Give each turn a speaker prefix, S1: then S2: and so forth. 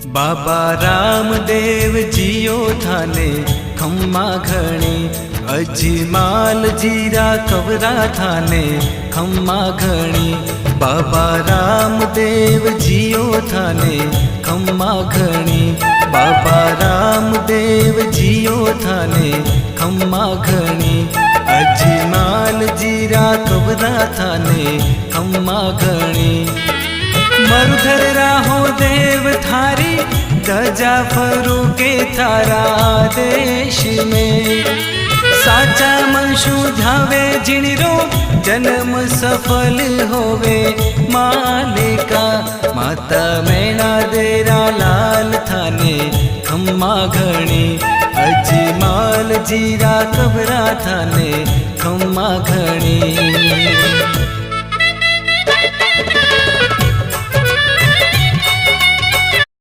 S1: बाबा रामदेव जियो थाने खम्मा घणी, अजमाल जीरा कवरा थाने खम्मा घणी। बाबा रामदेव जियो थाने खम्मा घणी, बाबा रामदेव जियो थाने खम्मा घणी। अजमाल जीरा कवरा थाने खम्मा घणी। मरुधर राहो देव थारी, गजा फरू के थारा देश में। साचा मनशु ध्यावे जिणरो, जन्म सफल होवे मालिका। माता मैना देरा लाल थाने खम्मा घणी, अजमाल जीरा कबरा थाने खम्मा घणी।